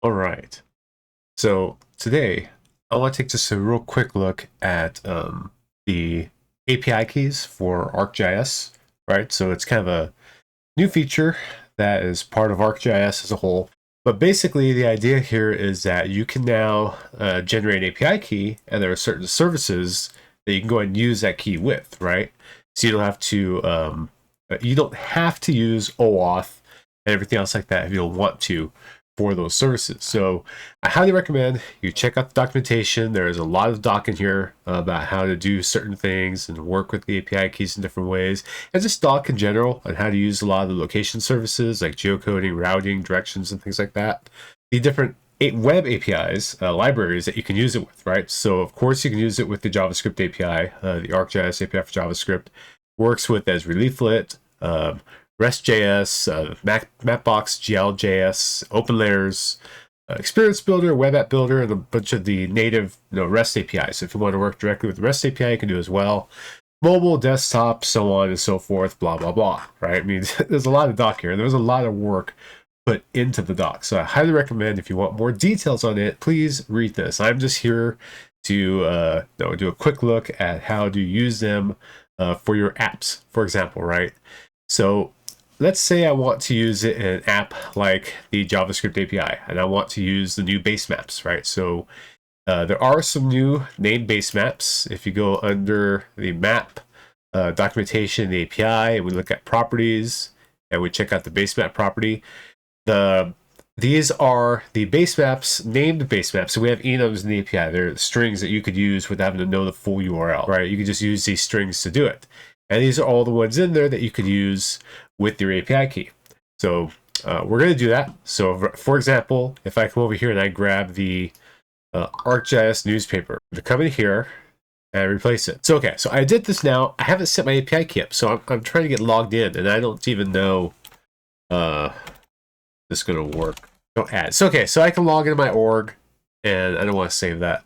All right. So today I want to take just a real quick look at the API keys for ArcGIS, right? So it's kind of a new feature that is part of ArcGIS as a whole. But basically, the idea here is that you can now generate an API key, and there are certain services that you can go and use that key with, right? So you don't have to use OAuth and everything else like that if you don't want to for those services. So I highly recommend you check out the documentation. There's a lot of doc in here about how to do certain things and work with the API keys in different ways, and just doc in general on how to use a lot of the location services like geocoding, routing, directions, and things like that. The different web APIs, libraries that you can use it with, right? So of course you can use it with the JavaScript API, the ArcGIS API for JavaScript. Works with as Relieflet, REST.js, Mapbox, GL.js, OpenLayers, Experience Builder, Web App Builder, and a bunch of the native REST APIs. So if you want to work directly with the REST API, you can do as well. Mobile, desktop, so on and so forth, blah, blah, blah, right? I mean, there's a lot of doc here. There's a lot of work put into the doc. So I highly recommend, if you want more details on it, please read this. I'm just here to do a quick look at how to use them for your apps, for example, right? So let's say I want to use it in an app like the JavaScript API, and I want to use the new base maps, right? So there are some new named base maps. If you go under the map documentation, the API, and we look at properties, and we check out the base map property, these are the base maps, named base maps. So we have enums in the API. They're strings that you could use without having to know the full URL, right? You could just use these strings to do it. And these are all the ones in there that you could use with your API key. So we're going to do that. So for example, if I come over here and I grab the ArcGIS newspaper, to come in here and replace it. So okay, so I did this now. I haven't set my API key up, so I'm trying to get logged in, and I don't even know this is going to work. Don't add. So okay, so I can log into my org, and I don't want to save that.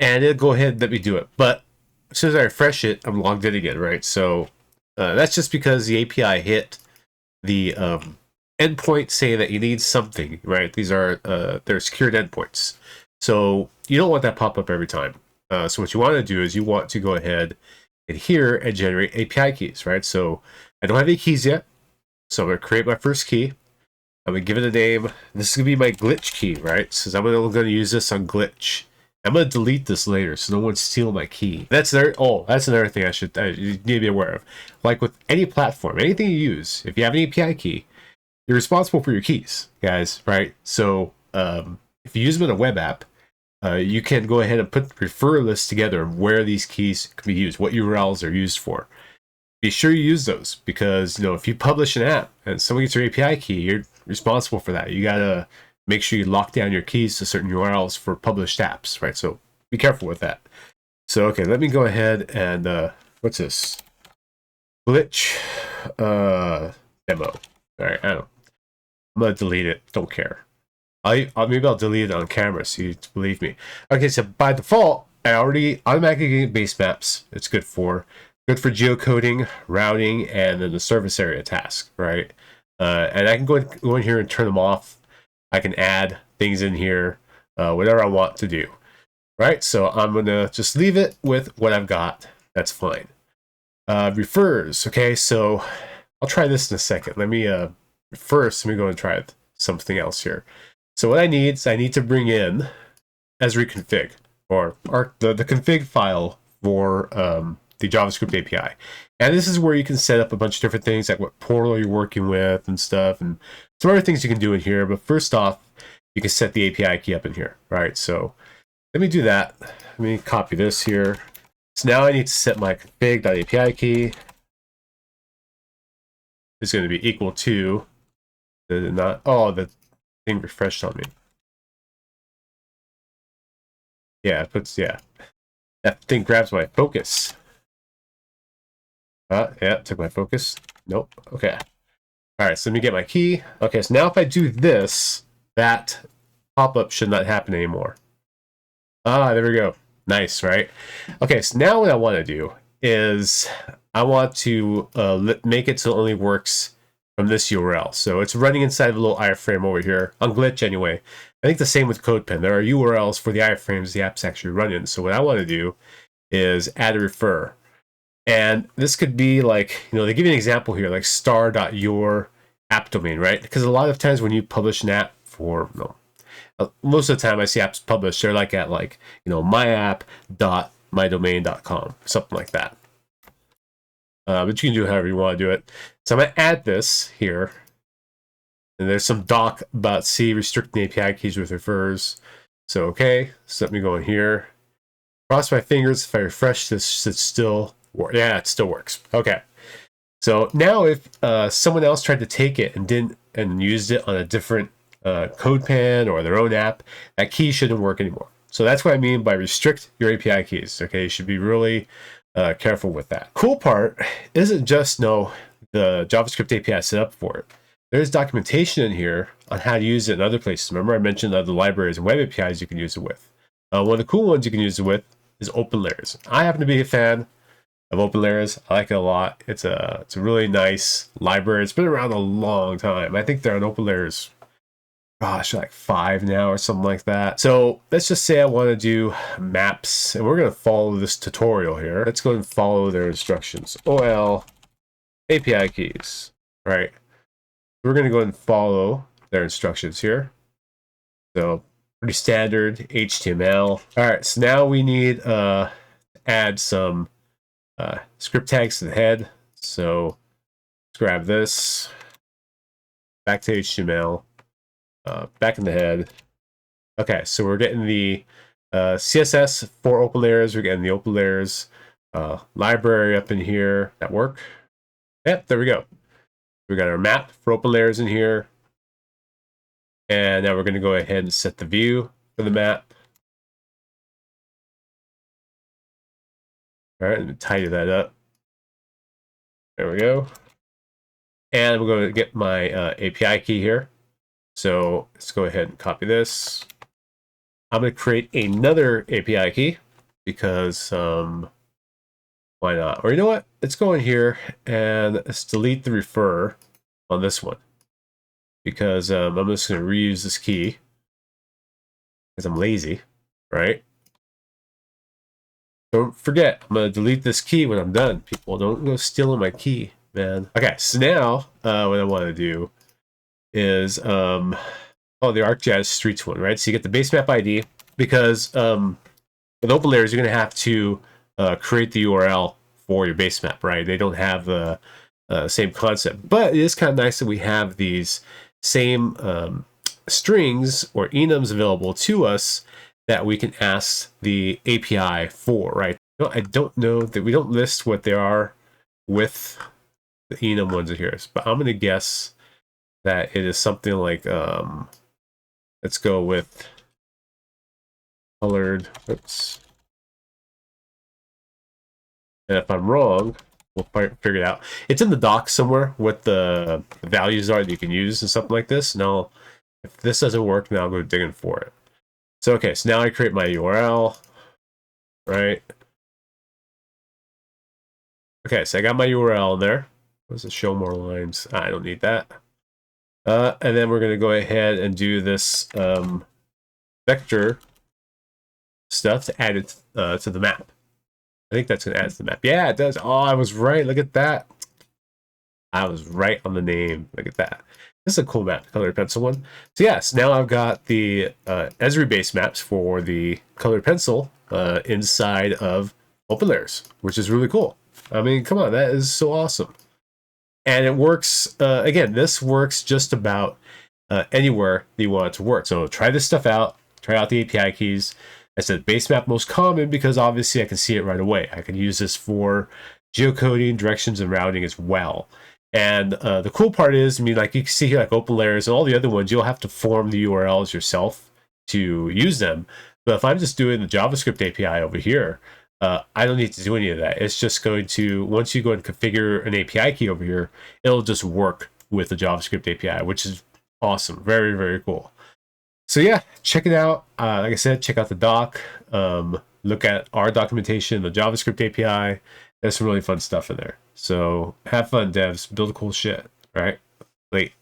And it'll go ahead and let me do it. But as soon as I refresh it, I'm logged in again, right? So that's just because the API hit the endpoint saying that you need something, right? These are they're secured endpoints. So you don't want that pop up every time. So what you want to do is you want to go ahead and here and generate API keys, right? So I don't have any keys yet. So I'm going to create my first key. I'm going to give it a name. This is going to be my glitch key, right? So I'm going to use this on glitch. I'm going to delete this later so no one steal my key. That's another thing you need to be aware of. Like with any platform, anything you use, if you have an API key, you're responsible for your keys, guys, right? So if you use them in a web app, you can go ahead and put refer lists together of where these keys can be used, what URLs are used for. Be sure you use those, because if you publish an app and someone gets your API key, you're responsible for that. You gotta make sure you lock down your keys to certain URLs for published apps, right? So be careful with that. So okay, let me go ahead and what's this? Glitch demo. All right, I'm gonna delete it. Don't care. Maybe I'll delete it on camera so you believe me. Okay, so by default, I already automatically get base maps. It's good for geocoding, routing, and then the service area task, right? And I can go in here and turn them off. I can add things in here, whatever I want to do, right? So I'm gonna just leave it with what I've got. That's fine. Refers. Okay, so I'll try this in a second. Let me first let me go and try something else here. So what I need to bring in Esri config, or the config file for the JavaScript API. And this is where you can set up a bunch of different things, like what portal you're working with and stuff, and some other things you can do in here. But first off, you can set the API key up in here, right? So let me do that. Let me copy this here. So now I need to set my config.api key is going to be equal to the thing refreshed on me. Yeah, that thing grabs my focus. Yeah, it took my focus. Nope. Okay. All right, so let me get my key. Okay, so now if I do this, that pop-up should not happen anymore. There we go. Nice, right? Okay, so now what I want to do is I want to make it so it only works from this URL. So it's running inside of a little iframe over here on Glitch anyway. I think the same with CodePen. There are URLs for the iframes the app's actually running. So what I want to do is add a refer. And this could be like, they give you an example here, like star.your app domain, right? Because a lot of times when you publish an app for, most of the time I see apps published, they're like at myapp.mydomain.com, something like that. But you can do however you want to do it. So I'm going to add this here. And there's some doc about C restricting API keys with refers. So, okay. So let me go in here. Cross my fingers. If I refresh this, it still works. Yeah, it still works. Okay. So now if someone else tried to take it and used it on a different CodePen or their own app, that key shouldn't work anymore. So that's what I mean by restrict your API keys. Okay, you should be really careful with that. Cool part isn't just the JavaScript API set up for it. There's documentation in here on how to use it in other places. Remember I mentioned other libraries and web APIs you can use it with. One of the cool ones you can use it with is OpenLayers. I happen to be a fan of OpenLayers. I like it a lot. It's a really nice library. It's been around a long time. I think they're on OpenLayers, gosh, like 5 now or something like that. So let's just say I want to do maps, and we're going to follow this tutorial here. Let's go and follow their instructions. OL API keys, right? We're going to go ahead and follow their instructions here. So pretty standard HTML. All right, so now we need to add some script tags to the head. So let's grab this, back to HTML, back in the head. Okay, so we're getting the CSS for OpenLayers. We're getting the OpenLayers library up in here. That work? Yep, there we go. We got our map for OpenLayers in here. And now we're going to go ahead and set the view for the map. All right, let me tidy that up. There we go. And we're going to get my API key here. So let's go ahead and copy this. I'm going to create another API key because why not? Or you know what? Let's go in here and let's delete the refer on this one because I'm just going to reuse this key because I'm lazy, right? Don't forget, I'm going to delete this key when I'm done. People, don't go stealing my key, man. Okay, so now what I want to do is the ArcGIS Streets one, right? So you get the base map ID because with OpenLayers, you're going to have to create the URL for your base map, right? They don't have the same concept, but it is kind of nice that we have these same strings or enums available to us that we can ask the API for, right? I don't know that we don't list what they are with the enum ones here, but I'm going to guess that it is something like, let's go with colored, oops. And if I'm wrong, we'll figure it out. It's in the doc somewhere what the values are that you can use and something like this. Now, if this doesn't work, now I'll go digging for it. So, okay, so now I create my URL, right? Okay, so I got my URL in there. Let's just show more lines. I don't need that. And then we're going to go ahead and do this vector stuff to add it to the map. I think that's going to add to the map. Yeah, it does. Oh, I was right. Look at that. I was right on the name. Look at that. This is a cool map, colored pencil one. So yes, now I've got the Esri base maps for the colored pencil inside of OpenLayers, which is really cool. I mean, come on, that is so awesome. And it works, again, this works just about anywhere that you want it to work. So try this stuff out. Try out the API keys. I said base map most common because obviously I can see it right away. I can use this for geocoding, directions, and routing as well. And the cool part is, I mean, like you can see here, like OpenLayers and all the other ones, you'll have to form the URLs yourself to use them. But if I'm just doing the JavaScript API over here, I don't need to do any of that. It's just going to, once you go and configure an API key over here, it'll just work with the JavaScript API, which is awesome. Very, very cool. So yeah, check it out. Like I said, check out the doc. Look at our documentation, the JavaScript API. There's some really fun stuff in there. So have fun, devs. Build cool shit, right? Wait.